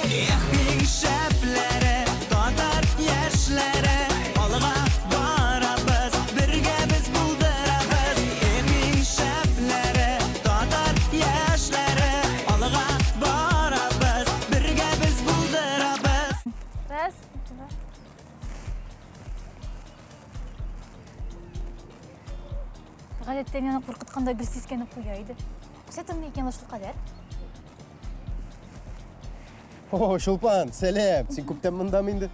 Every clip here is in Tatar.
Ehmin şəpləri, tatar yaşları, alğa barabız, birgə biz buldurabız. Ehmin şəpləri, tatar yaşları, alğa barabız, birgə biz buldurabız. Раз, два. Гадәттә мені куркытканда гүр сискәнеп куя иде. Сәтеңне икән ошол кадәр. О, Шулпан, сәлем. Сен күптән мындамы инде?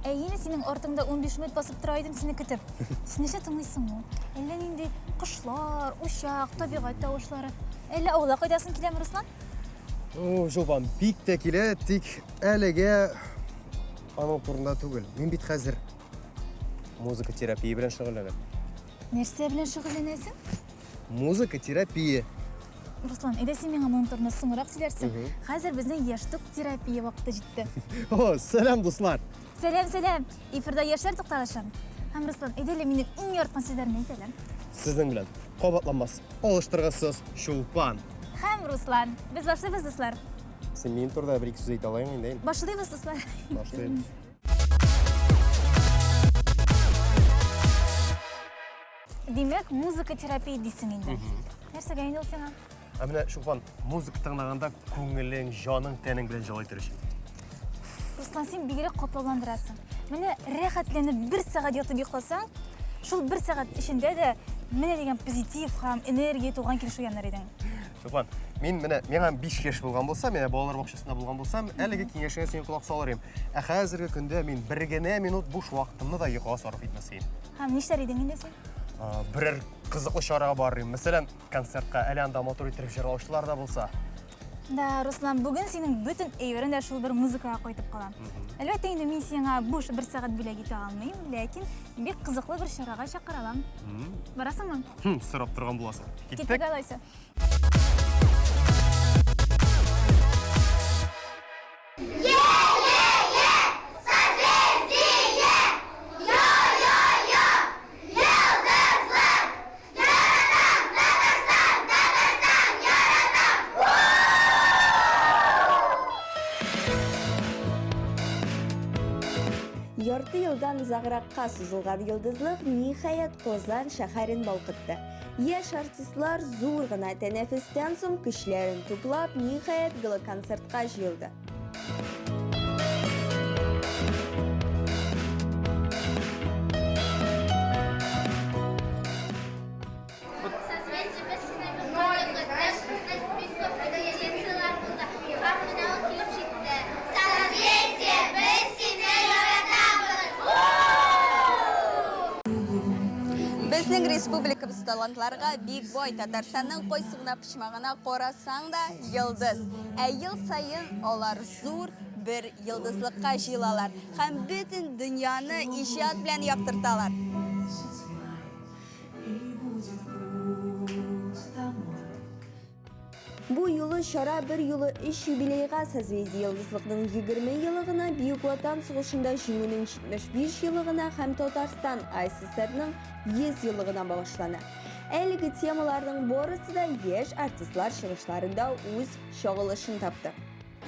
Әйене синең артыңда 15 минут басып тора идем сине көтеп. Син нәрсә тыңлыйсың ул? Әллә нинди кошлар, ушак, табигать тавышлары. Әллә ауылга кайдасың киләме, Руслан? О, Шулпан, бик тә килә, тик әлегә аның турында түгел. Мин бит хәзер музыка терапия белән шөгыльләнәм. Нәрсә белән шөгыльләнәсең? Музыка терапия. Руслан, әйдә син миңа моның турында соңрак сөйләрсең. Хәзер безнең яшьтүк терапия вакыты җитте. О, сәлам дуслар. Сәлам, сәлам. Эфирда яшьләр тукталышам. Һәм Руслан, әйдә лә минең иң яраткан сүзләрне әйтәләр. Сезнең белән кабатланмас. Алыштыргысыз Шулпан. Һәм Руслан, без башлыйбыз, дуслар. Сен минем турда бер-ике сүз әйтә аласың инде. Башлыйбыз, дуслар. Башлыйбыз. Димәк, музыка терапия дисең инде. Нәрсәгә инде ул сиңа? Ә менә Шулпан, музыка тыңлаганда күңелең, җаның, тәнең белән җылый торышы. Руслан, син бигрәк катлауландырасың. Менә рәхәтләнеп 1 сәгать ятып йокласаң, шул 1 сәгать эчендә дә менә дигән позитив һәм энергия туган килеш уяныр идең. Шулпан, миңа 5 яшь булган булса, менә балалар бакчасында булган булсам, әлеге киңәшеңә син колак салыр идем. Ә хәзерге көндә мин бер генә минут буш вакытымны да йокыга сарыф итмәс идем. Һәм нишләр идең инде син? Берәр кызыклы чарага барырым. Мәсәлән, концертка әле анда мотор иттереп җырлаучылар да булса. Да, Руслан, бүген синең бөтен әйберең дә шул бер музыкага кайтып калган. Әлбәттә инде мин сиңа буш 1 сәгать бүләк итә алмыйм, ләкин бик кызыклы бер чарага чакыралам. Барасыңмы? Сорап торган буласың. Киттек алайса. Ярты елдан узагракка сузылган йылдызлык ниһаят Казан шәһәрен балкытты. Яшь артистлар зур гына тәнәфестән соң көчләрен туплап, ниһаят гала-концертка җыелды. Безнең республикабыз талантларга бик бай. Татарстанның койсыгына пычмагына карасаң да йылдыз. Ә ел сайын алар зур бер йылдызлыкка җыелалар һәм бөтен дөньяны иҗат белән яктырталар. Бу юлы чара бер юлы 3 юбилейга созвездие йылдызлыкның 20 елыгына, Бөек Ватан сугышында җиңүнең 75 елыгына һәм Татарстан АССРның 100 елыгына багышлана. Әлеге темаларның барысы да яшь артистлар чыгышларында үз чагылышын тапты.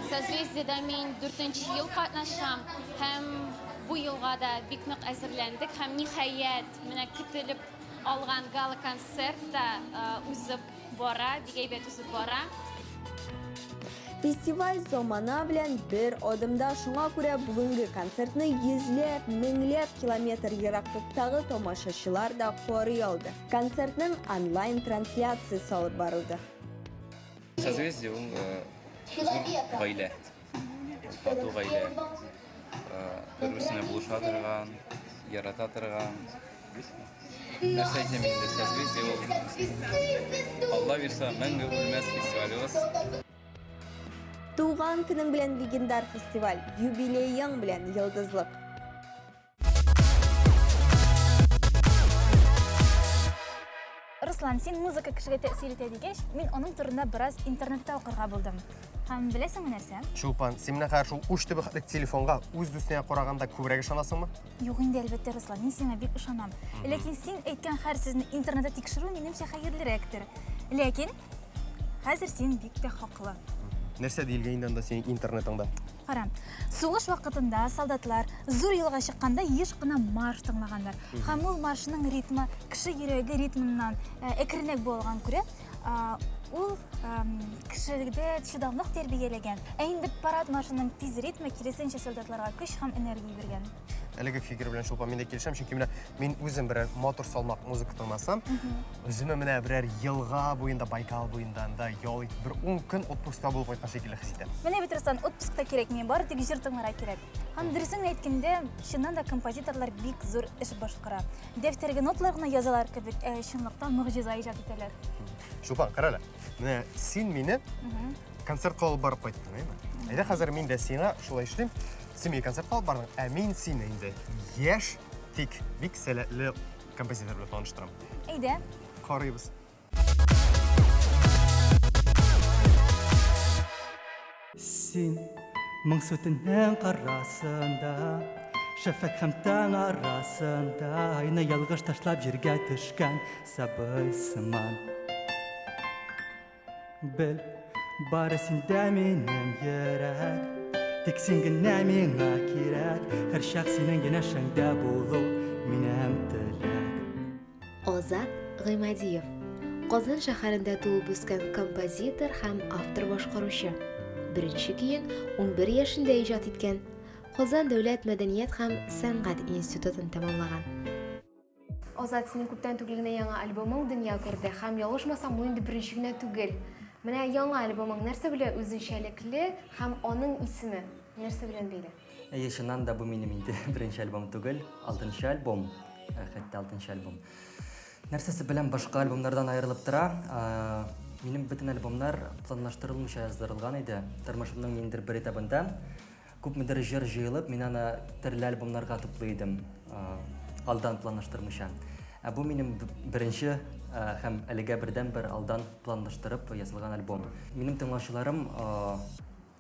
Созвездиедә мин 4нче ел катнашам һәм бу елга да бик нык әзерләндек һәм ниһаять менә көтелеп алган гала концертта узып бара, бик әйбәт узып бара. Фестиваль замана белән бер адымда, шуңа күрә бүгенге концертны йөзләп, меңләп километр ераклыктагы тамашачылар да карый алды. Концертның онлайн трансляциясе алып барылды. Созвездие ул гаилә. Тату гаилә. Бер-берсенә булыша торган, ярата торган. Нәрсә әйтәм инде, созвездие ул Алла бирсә мәңге үлмәс фестивалебыз. Туган көнең белән легендар фестиваль, юбилеяң белән йылдызлык. Руслан, син музыка кешегә тәэсир итә дигәч, мин аның турында бераз интернетта укырга булдым. Һәм беләсеңме нәрсә? Шулпан, син менә хәзер шул уч төбе хәтлек телефонга үз дустыңа караганда күбрәк ышанасыңмы? Юк инде, әлбәттә, Руслан, мин сиңа бик ышанам. Ләкин син әйткән һәр сүзне интернетта тикшерү минемчә хәерлерәктер. Ләкин хәзер син бик тә хаклы. Нәрсә диелгән инде анда синең интернетыңда? Қара, соғыш вақытында солдатлар зор елға шыққанда еш қына марш тыңлағандар. Һәм ул маршының ритмі кіші йөрәге ритміннан әкірінек болған күрә, ул кішілігде шыдамлық тәрбиелеген. Әйінді парад маршының тиз ритмі кересінше солдатларға күш һәм энергия берген. Әлеге фигур белән Шулпан мин дә килешәм, чөнки менә мин үзем берәр мотор салмак музыка тыңласам, үземә менә берәр елга буенда, Байкал буенда анда ял итеп, бер 10 көн отпускта булып кайткан шикелле хис итәм. Менә бит Руслан, отпускта кирәк мин, бары тик җыр тыңларга кирәк. Һәм дөресен әйткәндә, чыннан да композиторлар бик зур эш башкара. Дәфтәргә нотлар гына язалар кебек, чынлыкта мөгъҗиза иҗат итәләр. Шулпан, кара әле. Менә син мине концертка алып барып кайттың, әйме? Әйдә хәзер мин дә сиңа шулай эшлим. Син мине концертка алып бардың, ә мин сине инде яшь, тик бик сәләтле композитор белән таныштырам. Әйдә. Карыйбыз. Син моңсу төннең карасында, шәфәк һәм таң арасында, айны ялгыш ташлап җиргә төшкән сабый сыман. Бел, бары синдә минем йөрәк, тик син генә миңа кирәк, һәр чак синең янәшәңдә булу минем теләк. Озат Гыймадиев. Казан шәһәрендә туып үскән композитор һәм автор башкаручы. Беренче көен 11 яшендә иҗат иткән. Казан дәүләт мәдәният һәм сәнгать институтын тәмамлаган. Озат, синең күптән түгел генә яңа альбомың дөнья күрде һәм ялгышмасам, бу инде беренче генә түгел. Менә яңа альбомың нәрсә белән үзенчәлекле һәм аның исеме нәрсә белән бәйле? Чыннан да бу минем инде беренче альбом түгел, 6нчы альбом, хәтта 6нчы альбом. Нәрсәсе белән башка альбомнардан аерылып тора. Минем бөтен альбомнар планлаштырылмыйча яздырылган иде. Тормышымның ниндидер бер этабында күпмедер җыр җыелып, мин аны төрле альбомнарга туплый идем, алдан планлаштырмыйча. Бу минем беренче һәм әлегә бердән-бер алдан планлаштырып язылган альбом. Минем тыңлаучыларым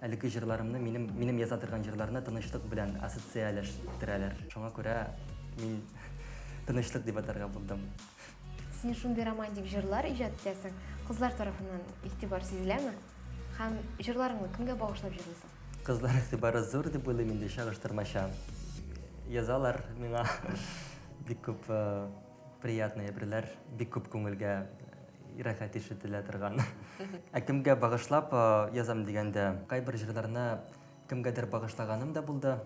әлеге җырларымны, минем яза торган җырларны тынычлык белән ассоциалештерәләр. Шуңа күрә мин тынычлык дип атарга булдым. Син шундый романтик җырлар иҗат итәсең, кызлар тарафыннан игътибар сизеләме? Һәм җырларыңны кемгә багышлап җырлыйсың? Кызлар игътибары зур дип уйлыйм инде, чагыштырмача. Язалар миңа бик күп приятный әйберләр, бик күп күңелгә рәхәт ишетелә торган. Кемгә багышлап язам дигәндә, кайбер җырларны кемгәдер багышлаганым да булды.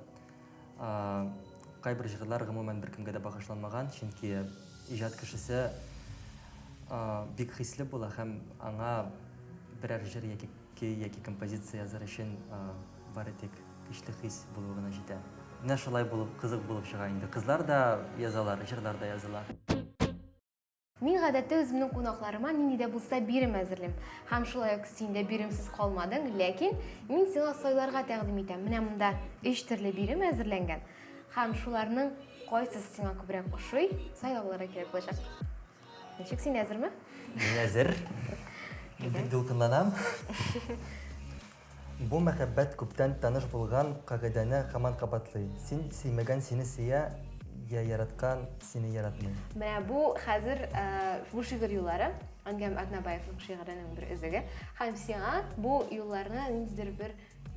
Кайбер җырлар гомумән беркемгә дә багышланмаган, чөнки иҗат кешесе бик хисле була һәм аңа берәр җыр яки композиция язар өчен бары тик көчле хис булуы гына җитә. Менә шулай булып, кызык булып чыга инде. Кызлар да язалар, җырлар да языла. Мин гадәттә үземнең кунакларыма нинди дә булса бирем әзерлим. Һәм шулай ук син дә биремсез калмадың, ләкин мин сиңа сайларга тәкъдим итәм. Менә монда 3 төрле бирем әзерләнгән. Һәм шуларның кайсысы сиңа күбрәк ошый, сайлауларга кирәк булачак. Ничек, син әзерме? Мин әзер. Бик дулкынланам. Бу мәхәббәт күптән таныш булган кагыйдәне һаман кабатлый. Син сөймәгән сине сөя, я яраткан сине яратмый. Менә бу хәзер бу шигырь юллары, Ангам Атнабаевның шигыренең бер өзеге. Һәм сиңа бу юлларны ниндидер бер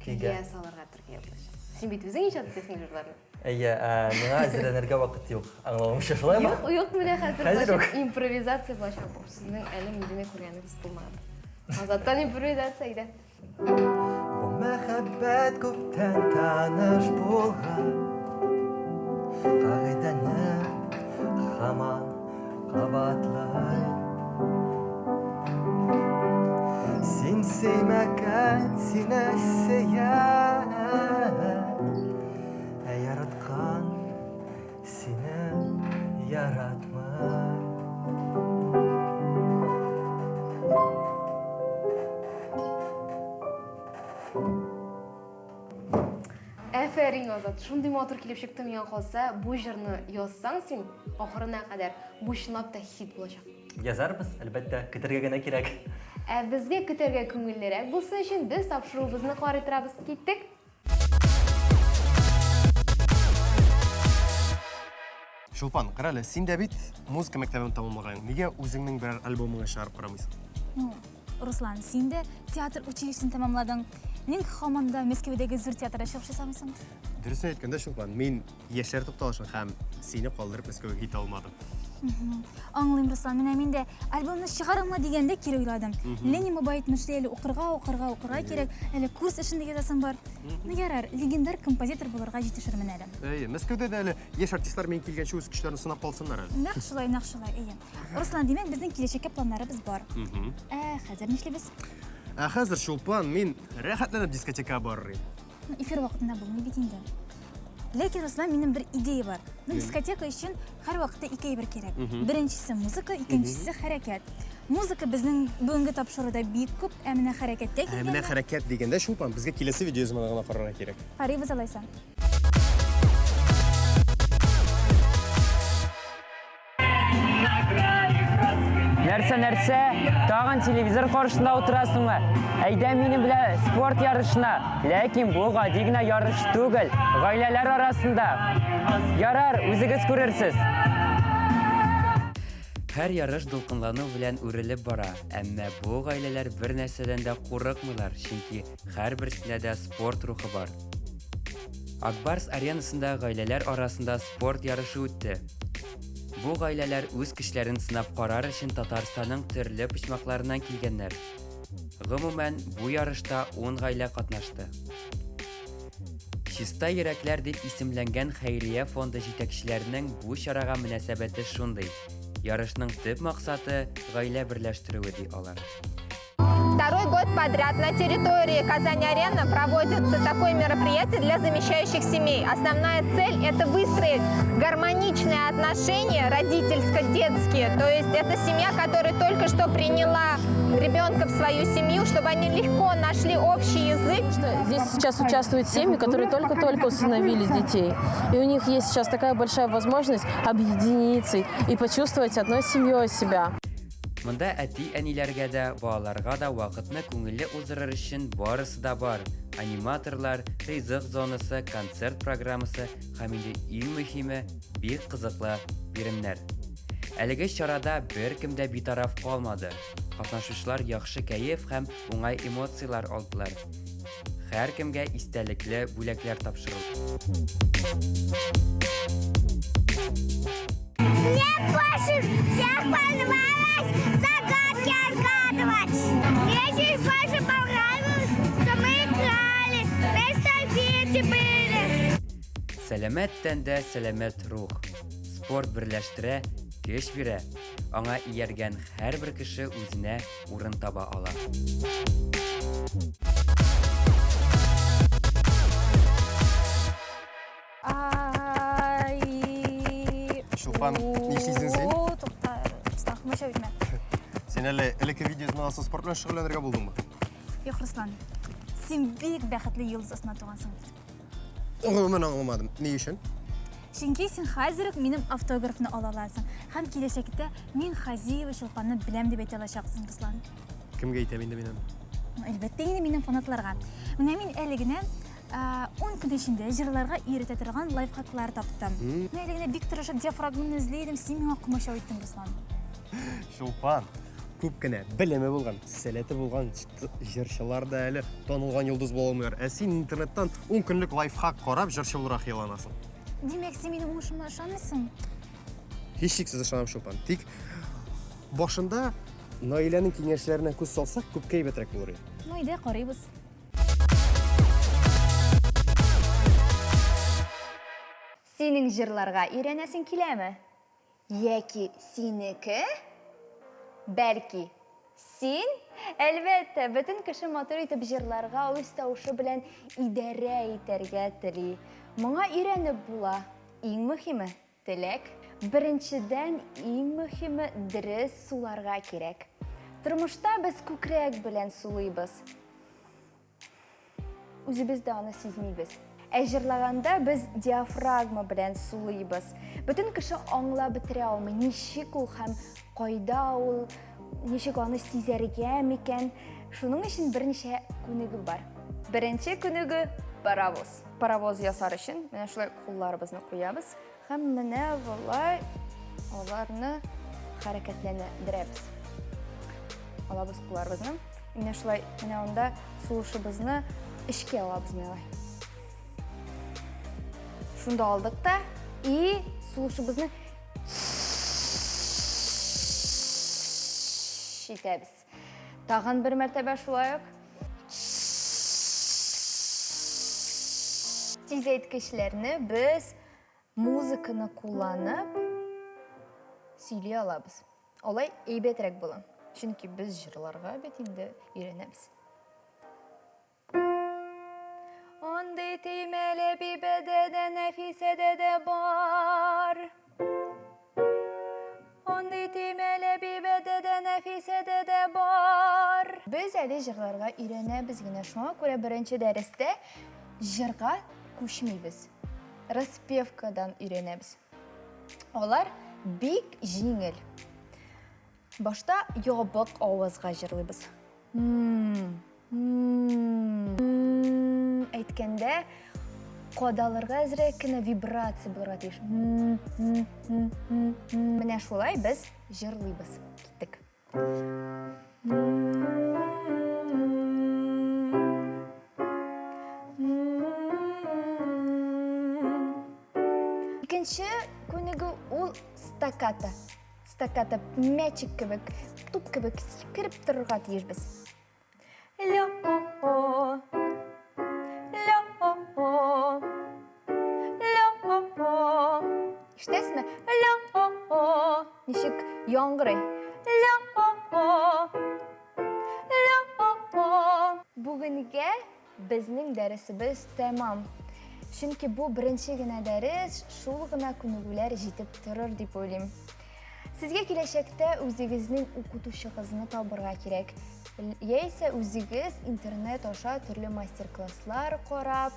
көйгә салырга туры булачак. Син бит үзең иҗат итәсең җырларны. Миңа әзерләнергә вакыт юк. Аңламыйча шулаймы? Юк, менә хәзер импровизация булачак. Сезнең әле миндә күргәнегез булмаган. Азаттан импровизация иде. Бу мәхәббәт күптән таныш булган кагыйдәне һаман кабатлый. Син сөймәгән сине сөя, яраткан сине яратмый. Әфәрин, Азат, шундый матур килеп чыкты миңа калса, бу җырны язсаң син, ахырына кадәр бу чынлап та хит булачак. Язарбыз, әлбәттә, көтәргә генә кирәк. Безгә көтәргә күңеллерәк булса өчен без тапшыруыбызны карый торабыз. Киттек. Шулпан, кара әле, син дә бит музыка мәктәбен тәмамлаган. Нигә үзеңнең берәр альбомыңны чыгарып карамыйсың? Руслан, син дә театр училищесын тәмамладың. Нинг хаманда Мәскәүдәге зур театрда чыгыш ясамыйсың? Дөресен әйткәндә Шулпан, мин яшәр тукталышын һәм сине калдырып Мәскәүгә китә алмадым. Аңлыйм, Руслан. Мен дә альбомны чыгарыммы дигәндә кире уйладым. Ленин бабай әйтмешли, әле укырга кирәк, әле курс эшендә язасым бар. Ярар, легендар композитор булырга җитешермен әле. Әйе, Мәскәүдә дә әле яшь артистлар мен килгәнче үз көчләрен сынап калсыннар әле. Нәкъ шулай, әйе. Руслан, димәк, безнең киләчәккә планнарыбыз бар. Хәзер нишлибез? Хәзер Шулпан, мин рәхәтләнеп дискотекага барырым. Эфир вакытында булмый бит инде. Ләкин Руслан, минем бер идея бар. Дискотека өчен һәр вакытта ике әйбер кирәк. Беренчесе музыка, икенчесе хәрәкәт. Музыка безнең бүгенге тапшыруда бик күп, ә менә хәрәкәттә Менә хәрәкәт дигәндә Шулпан, безгә киләсе видеозманы гына карарга кирәк. Карыйбыз алайса. Нәрсә, тагын телевизор каршында утырасыңмы? Әйдә минем белән спорт ярышына. Ләкин бу гади генә ярыш түгел, гаиләләр арасында. Ярар, үзегез күрерсез. Һәр ярыш дулкынлану белән үрелеп бара, әмма бу гаиләләр бер нәрсәдән дә курыкмыйлар, чөнки һәрберсендә дә спорт рухы бар. Акбарс аренасында гаиләләр арасында спорт ярышы үтте. Бу гаиләләр үз көчләрен сынап карар өчен Татарстанның төрле почмакларыннан килгәннәр. Гомумән, бу ярышта 10 гаилә катнашты. Чиста йөрәкләр дип исемләнгән хәйрия фонды җитәкчеләренең бу чарага мөнәсәбәте шундый. Ярышның төп максаты гаилә берләштерүе ди алар. Второй год подряд на территории Казань-Арена проводится такое мероприятие для замещающих семей. Основная цель – это выстроить гармоничные отношения родительско-детские. То есть это семья, которая только что приняла ребенка в свою семью, чтобы они легко нашли общий язык. Здесь сейчас участвуют семьи, которые только-только усыновили детей. И у них есть сейчас такая большая возможность объединиться и почувствовать одной семьей себя. Монда әти-әниләргә дә, балаларга да вакытны күңелле уздырыр өчен барысы да бар. Аниматорлар, ризык зонасы, концерт программасы һәм инде иң мөһиме бик кызыклы биремнәр. Әлеге чарада беркем дә битараф калмады. Катнашучылар яхшы кәеф һәм уңай эмоциялар алдылар. Һәркемгә истәлекле бүләкләр тапшырылды. Мне больше всех понравилось загадки отгадывать. Мне здесь больше понравилось, что мы играли, на эстафете были. Сәламәт тәндә сәламәт рух. Спорт берләштерә, көч бирә. Аңа ияргән һәрбер кеше үзенә урын таба ала. Шулпан, нишлисең син? Тукта, маша битмә. Син әле элекке видеозманы спорт белән шөгыльләнергә булдыңмы? Юк, Руслан. Син бик бәхетле йолдыз астына тугансың. Гомумән аңламадым. Ни өчен? Чөнки син хәзер үк минем автографны ала аласың. Һәм киләчәктә мин Хазиева Шулпанны беләм дип әйтә алачаксың, Руслан. Кемгә әйтәм инде минем? Әлбәттә инде минем фанатларга. Менә мин әле генә 10 көн эчендә җырларга өйрәтә торган лайфхаклар таптым. Мен әле генә бик тырышып диафрагманы эзләдем, син миңа кумаша әйттең, Руслан. Шулпан, күп кенә белеме булган, сәләте булган җырчылар да әле танылган йолдыз була алмыйлар. Ә син интернеттан 10 көнлек лайфхак карап җырчы булырга хыялланасың. Димәк, син минем уңышыма ышанмыйсың? Һичшиксез ышанам, Шулпан. Тик башында Наиләнең киңәшләренә күз салсак, күпкә әйбәтрәк булыр. Әйдә, карыйбыз. Синең җырларга өйрәнәсең киләме? Яки синеке? Бәлки син? Әлбәттә, бөтен кеше матур итеп җырларга үз тавышы белән идарә итәргә тели. Моңа өйрәнеп була. Иң мөһиме теләк. Беренчедән иң мөһиме дөрес суларга кирәк. Тормышта без күкрәк белән сулыйбыз. Үзебез дә аны сизмибез. Ә җырлаганда без диафрагма белән сулыйбыз. Бөтен кеше аңлап бетерә алмый, ничек ул һәм кайда ул, ничек аны сизәргә микән. Шуның өчен берничә күнеге бар. Беренче күнеге паровоз. Паровоз ясар өчен менә шулай кулларыбызны куябыз һәм менә булай аларны хәрәкәтләндерәбез. Алабыз кулларыбызны. Менә шулай менә анда сулышыбызны ішке алабыз мелай. Шунда алдық та, и сулышыбызны шитәбіз. Тағын бір мәртәбә шулайық. Тизайткішлерні біз музыканы кулланып сөйлей алабыз. Олай әйбәтрәк болын. Чөнки біз жырларға бет инде үйренеміз. Ондай теймәлі бибәдә дә нәфисәдә дә бар. Ондай теймәлі бибәдә дә нәфисәдә дә бар. Біз әлі жырларға үйренеміз генә. Шуңа күрә беренче дәрестә жырға күчмәйбез. Распевкадан үйренеміз. Олар бик жеңіл. Башта ябык авызга жырлыйбыз. Әйткәндә, кодаларга әзрәк кенә вибрация булырга тиеш. Менә шулай біз жырлыйбыз. Киттек. Икенче күнеге ул стаката. Стаката мячик кебек, туп кебек кирип торырга тиешбез. Ля-о-о. Ля-о-о. Ля-о-о. Иштәсме? Ля-о-о. Ничек яңгырый? Ля-о-о. Ля-о-о. Бүгенгә безнең дәресебез тәмам. Чөнки бу беренче генә дәрес, шул гына күнегүләр җитеп торыр дип уйлыйм. Сезгә киләчәктә үзегезнең укытучыгызны табырга кирәк. Яисә үзегез интернет аша төрле мастер-класслар карап,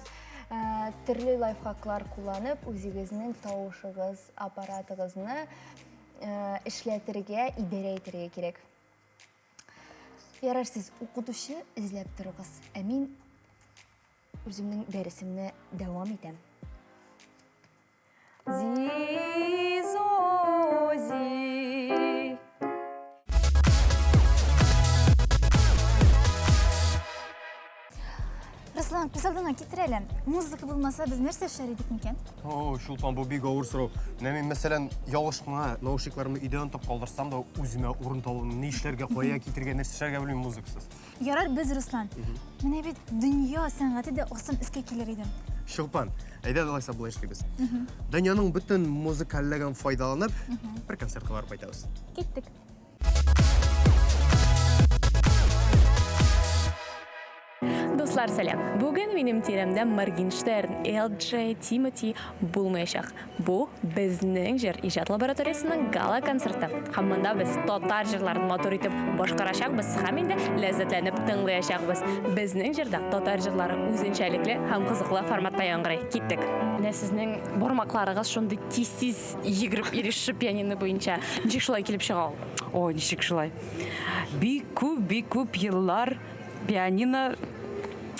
төрле лайфхаклар кулланып, үзегезнең тавышыгыз, аппаратыгызны эшләтергә, идарә итәргә кирәк. Ярар, сез укытучы эзләп торыгыз. Ә мин үземнең дәресемне дәвам итәм. Зизози. Руслан, писалдыңа китерәләм. Музыка булмаса, без нәрсә эшләр идек микән? Шулпан, бу бик авыр сорау. Мен мәсәлән, ялгышкына наушникларымны идән топ калдырсам да, үземә урын табуым, ни эшләргә, кая китергә, нәрсә эшләргә белмим музыкасыз. Ярар, без, Руслан. Менә бит дөнья сәнгате дә асан искә килер идем. Шулпан, әйдә алайса булай эшлибез. Дөньяның бөтен музыкаллыгын файдаланып, бер концертка барып кайтабыз. Киттек. Дуслар, сәлем. Бүген минем тирәмдә Моргенштерн, LJ, Тимати булмаячак. Бу безнең җыр иҗат лабораториясының гала концерты. Һәм монда без татар җырларын матур итеп башкарачакбыз һәм инде ләззәтләнеп тыңлаячакбыз. Безнең җырда татар җырлары үзенчәлекле һәм кызыклы форматта яңгырый. Киттек. Менә сезнең бармакларыгыз шундый тиз-тиз йөгереп ирешеп пианино буенча. Ничек шулай килеп чыга ул? Ой, ничек шулай. Бик күп еллар пианино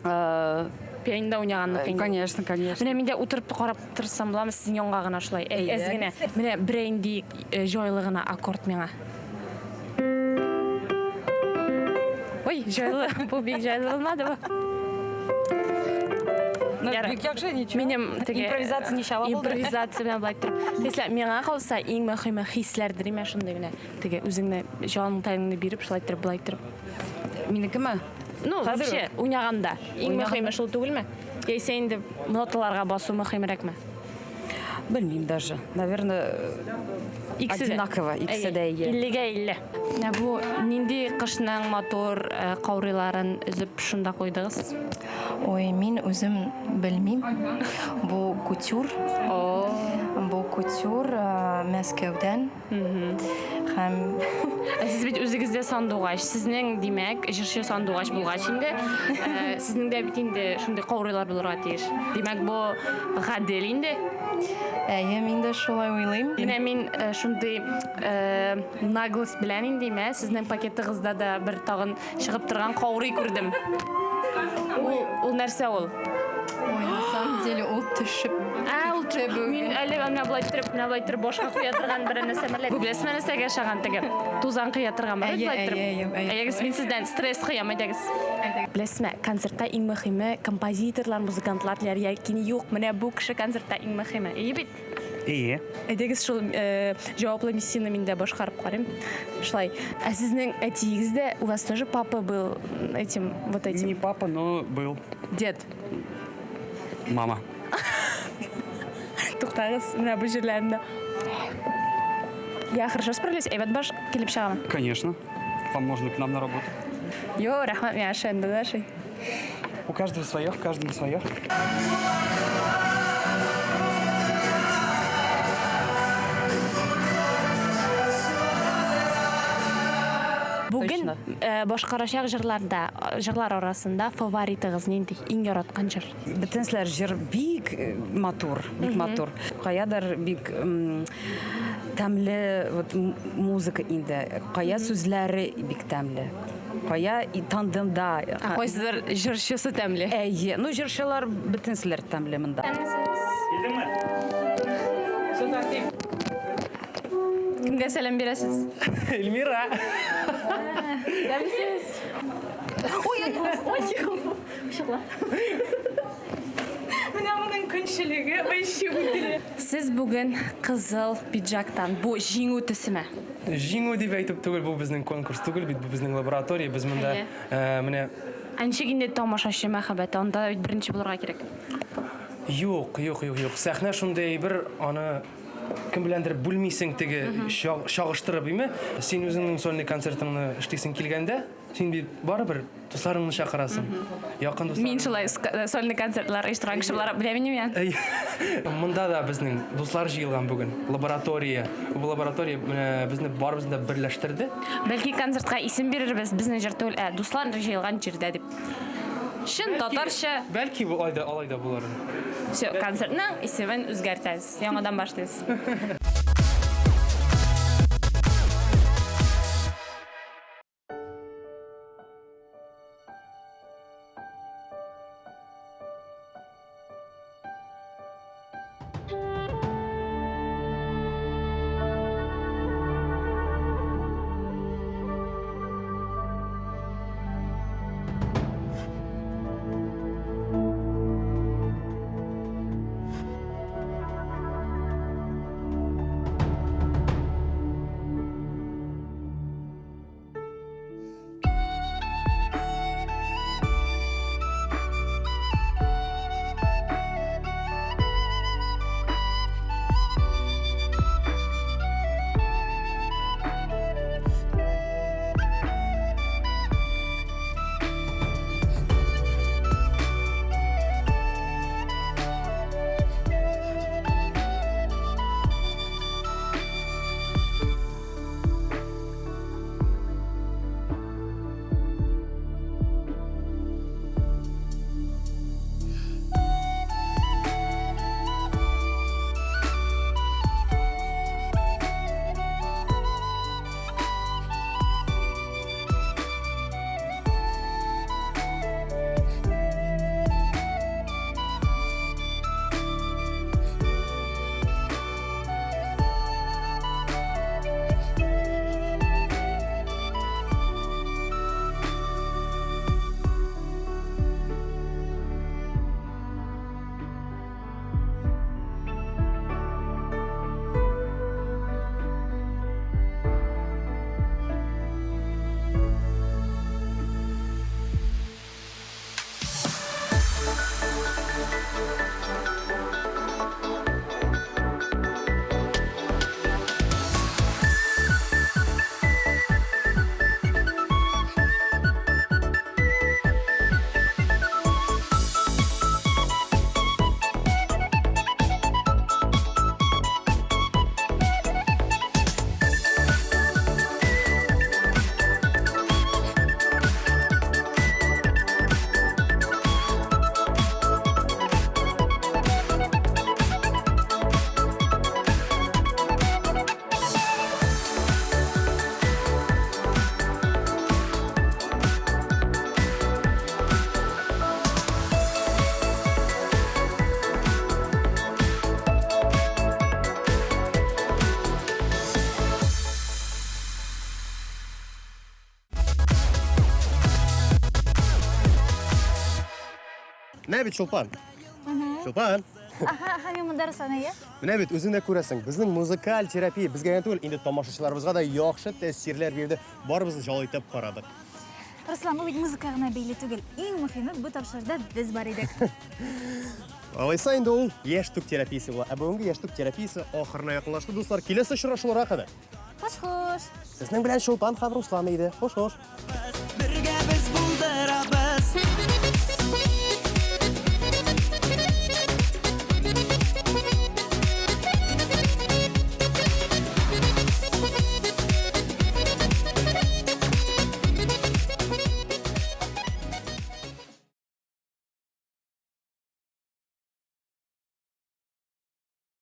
Пианинода уйнаганны. Конечно. Менә мин дә утырып карап торсам буламы сезнең янга гына шулай. Әз генә. Менә бренди җайлы гына аккорд миңа. Ой, җайлы. Бу бик җайлы булмады бу. Бик яхшы, ничего. Минем теге импровизация ничего булды. Импровизация белән булай торып. Если миңа калса, иң мөһиме хисләрдер имә шундый генә. Теге үзеңне җан тәңне биреп шулай торып, булай торып. Минекеме? Ну, вообще, уйнаганда. Иң мөһиме шул түгелме? Яисә инде ноталарга басу мөһимрәкме? Белмим даже. Наверное, одинаково. Икесе дә ие. 50-50. Бу нинди кышның матур каурыйларын үзеп шунда куйдыгыз? Ой, мин үзем белмим. Бу кутюр. Бу кутюр Мәскәүдән. Һәм сез бит үзегездә сандугач. Сезнең димәк, җырчы сандугач булгач инде, сезнең дә бит инде шундый каурыйлар булырга тиеш. Димәк, бу гадел инде. Мин дә шулай уйлыйм. Менә мин шундый наглость белән инде сезнең пакетыгызда да бер тагын чыгып торган каурый күрдем. Ул нәрсә ул? Ой, на самом деле ул төшеп Мен әлі ана былай тұрып бошқа қоя тұрған бір нәрсе бар. Бұл білесіз мен нәрсеге шаған теге тузан қоя тұрған бар. Егіз мен сізден стресс қоям айдагыз. Білесіз ме, концертта ең мұхимі композиторлар, музыкантлар яки жоқ. Міне бұл кіші концертта ең мұхимі. Бит? Ие. Әдегіз шул жауаплы миссияны мен де башқарып қарым. Шылай, сіздің әтейгізде у вас тоже папа был этим, вот этим? Не папа, но был. Дед? Мама. Туқтағыз, мына бұл жерлерінде. Я хорошо справлюсь, әйбәт баш келіп шығамын. Конечно. Вам можно к нам на работу. Йо, рахмат, мен ашынды да шай. У каждого свое, каждому свое. Бүгін башқарашақ жырлар арасында фаворитығыз нендей, ең яратқан жыр? Бітінсілер жыр бик матур, Қаядыр бик тәмлі музыка инде. Қая сөзлері бик тәмлі. Қая тандымда. Қойсыздар жыршысы тәмлі? Әйе, жыршылар бітінсілер тәмлі мында. Кімге сәлем бересіз? Эльмира. Дәмсіз? Ой, Мына мұның күншілігі өйші өтірі. Сіз бүгін қызыл пиджактан, бұл жеңу түсімі? Жеңу деп айтып түгіл, бұл біздің конкурс түгіл, бұл біздің лаборатория, біз мұнда міне... Әншігінде тамашашы махаббат, онда бірінші болырға керек? Жоқ. Сәхна шындай бір аны кім білендір бөлмейсің тегі шағыштырып еме. Сен өзіңнің сольный концертіңні іштейсің келгенде, сен бары бір достарыңны шақырасың. Яқын достарың. Мен шылай сольный концертлар иштирак кішілер білемін мен. Мұнда да біздің достар жиылған бүгін. Лаборатория. Бұл лаборатория бізді барымызды бірләштірді. Бәлки концертқа исім берербіз, біздің жертөл достар жиылған жерде деп. Шын татарша. Бәлки алайда болар. Все, концертның исемін өзгертәз. Яңадан башлайыз. Менә бит Чулпан. Чулпан. Аха, мен монда Руслан әйе. Менә бит үзең дә күрәсең, безнең музыкаль терапия безгә генә түгел, инде тамашачыларыбызга да яхшы тәэсирләр бирде. Барыбызны җал итеп карадык. Руслан, бу бит музыка гына бәйле түгел. Иң мөһиме бу тапшырда без бар идек. Алайса инде ул яшьтүк терапиясе була. Ә бүгенге яшьтүк терапиясе ахырына якынлашты, дуслар. Киләсе очрашуларга кадәр. Хош-хош. Сезнең белән Чулпан һәм Руслан иде. Хош-хош. Birga biz buldiramiz